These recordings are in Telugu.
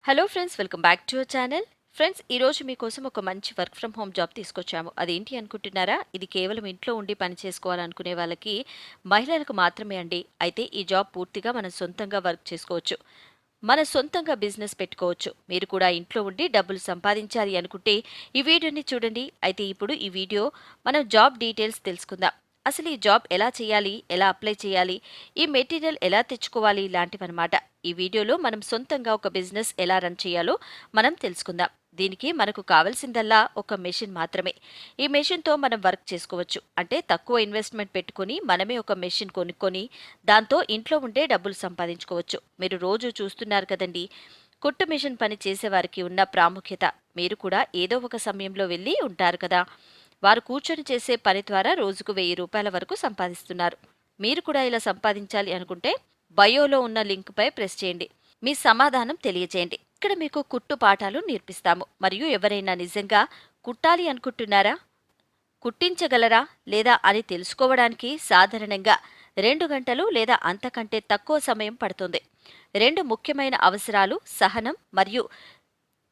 Hello friends, welcome back to your channel. Friends, ఈరోజు మీకోసం ఒక మంచి వర్క్ ఫ్రమ్ హోమ్ జాబ్ తీసుకొచ్చాము. అదేంటి అనుకుంటున్నారా? ఇది కేవలం ఇంట్లో ఉండి పని చేసుకోవాలనుకునే వాళ్ళకి, మహిళలకు మాత్రమే అండి. అయితే ఈ జాబ్ పూర్తిగా మనం సొంతంగా వర్క్ చేసుకోవచ్చు. మన సొంతంగా బిజినెస్ పెట్టుకోవచ్చు. మీరు కూడా ఇంట్లో ఉండి డబ్బులు సంపాదించాలి అనుకుంటే ఈ వీడియోని చూడండి. అయితే ఇప్పుడు ఈ వీడియో మనం జాబ్ డీటెయిల్స్ తెలుసుకుందాం. అసలు ఈ జాబ్ ఎలా చేయాలి, ఎలా అప్లై చేయాలి, ఈ మెటీరియల్ ఎలా తెచ్చుకోవాలి, ఇలాంటివన్నమాట. ఈ వీడియోలో మనం సొంతంగా ఒక బిజినెస్ ఎలా రన్ చేయాలో మనం తెలుసుకుందాం. దీనికి మనకు కావాల్సిందల్లా ఒక మెషిన్ మాత్రమే. ఈ మెషిన్తో మనం వర్క్ చేసుకోవచ్చు. అంటే తక్కువ ఇన్వెస్ట్మెంట్ పెట్టుకుని మనమే ఒక మెషిన్ కొనుక్కొని దాంతో ఇంట్లో ఉండే డబ్బులు సంపాదించుకోవచ్చు. మీరు రోజు చూస్తున్నారు కదండి, కుట్టు మిషన్ పని చేసేవారికి ఉన్న ప్రాముఖ్యత. మీరు కూడా ఏదో ఒక సమయంలో వెళ్ళి ఉంటారు కదా. వారు కూర్చొని చేసే పని ద్వారా రోజుకు ₹1000 వరకు సంపాదిస్తున్నారు. మీరు కూడా ఇలా సంపాదించాలి అనుకుంటే బయోలో ఉన్న లింక్పై ప్రెస్ చేయండి. మీ సమాధానం తెలియజేయండి. ఇక్కడ మీకు కుట్టు పాఠాలు నేర్పిస్తాము. మరియు ఎవరైనా నిజంగా కుట్టాలి అనుకుంటున్నారా, కుట్టించగలరా లేదా అని తెలుసుకోవడానికి సాధారణంగా 2 గంటలు లేదా అంతకంటే తక్కువ సమయం పడుతుంది. 2 ముఖ్యమైన అవసరాలు: సహనం మరియు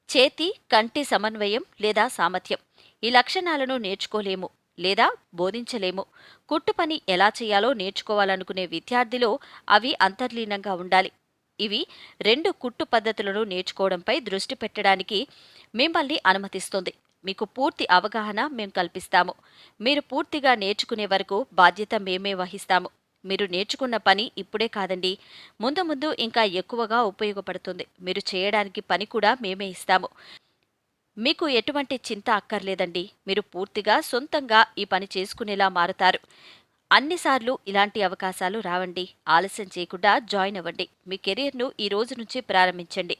చేతి కంటి సమన్వయం లేదా సామర్థ్యం. ఈ లక్షణాలను నేర్చుకోలేము లేదా బోధించలేము. కుట్టు పని ఎలా చేయాలో నేర్చుకోవాలనుకునే విద్యార్థిలో అవి అంతర్లీనంగా ఉండాలి. ఇవి 2 కుట్టు పద్ధతులను నేర్చుకోవడంపై దృష్టి పెట్టడానికి మిమ్మల్ని అనుమతిస్తుంది. మీకు పూర్తి అవగాహన మేం కల్పిస్తాము. మీరు పూర్తిగా నేర్చుకునే వరకు బాధ్యత మేమే వహిస్తాము. మీరు నేర్చుకున్న పని ఇప్పుడే కాదండి, ముందు ముందు ఇంకా ఎక్కువగా ఉపయోగపడుతుంది. మీరు చేయడానికి పని కూడా మేమే ఇస్తాము. మీకు ఎటువంటి చింత అక్కర్లేదండి. మీరు పూర్తిగా సొంతంగా ఈ పని చేసుకునేలా మారతారు. అన్నిసార్లు ఇలాంటి అవకాశాలు రావండి. ఆలస్యం చేయకుండా జాయిన్ అవ్వండి. మీ కెరీర్ను ఈ రోజు నుంచి ప్రారంభించండి.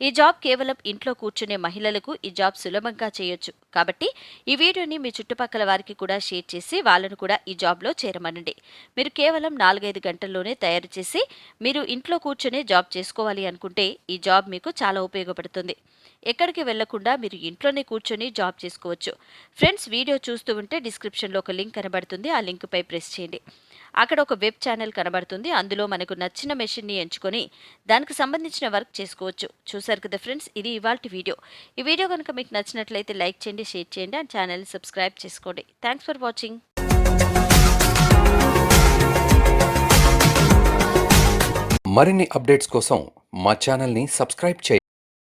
ఈ జాబ్ కేవలం ఇంట్లో కూర్చునే మహిళలకు ఈ జాబ్ సులభంగా చేయొచ్చు. కాబట్టి ఈ వీడియోని మీ చుట్టుపక్కల వారికి కూడా షేర్ చేసి వాళ్ళను కూడా ఈ జాబ్లో చేరమనండి. మీరు కేవలం 4-5 గంటల్లోనే తయారు చేసి మీరు ఇంట్లో కూర్చునే జాబ్ చేసుకోవాలి అనుకుంటే ఈ జాబ్ మీకు చాలా ఉపయోగపడుతుంది. ఎక్కడికి వెళ్లకుండా మీరు ఇంట్లోనే కూర్చొని జాబ్ చేసుకోవచ్చు. ఫ్రెండ్స్, వీడియో చూస్తూ ఉంటే డిస్క్రిప్షన్లో ఒక లింక్ కనబడుతుంది. ఆ లింక్పై ప్రెస్ చేయండి. అక్కడ ఒక వెబ్ ఛానల్ కనబడుతుంది. అందులో మనకు నచ్చిన మెషిన్ని ఎంచుకొని దానికి సంబంధించిన వర్క్ చేసుకోవచ్చు. చూశారు కదా ఫ్రెండ్స్, ఇది ఇవాల్టి వీడియో. ఈ వీడియో కనుక మీకు నచ్చినట్లయితే లైక్ చేయండి, షేర్ చేయండి, అండ్ ఛానల్ని సబ్స్క్రైబ్ చేసుకోండి. Thanks for watching. మరిన్ని అప్డేట్స్ కోసం మా ఛానల్ని సబ్స్క్రైబ్ చేయండి.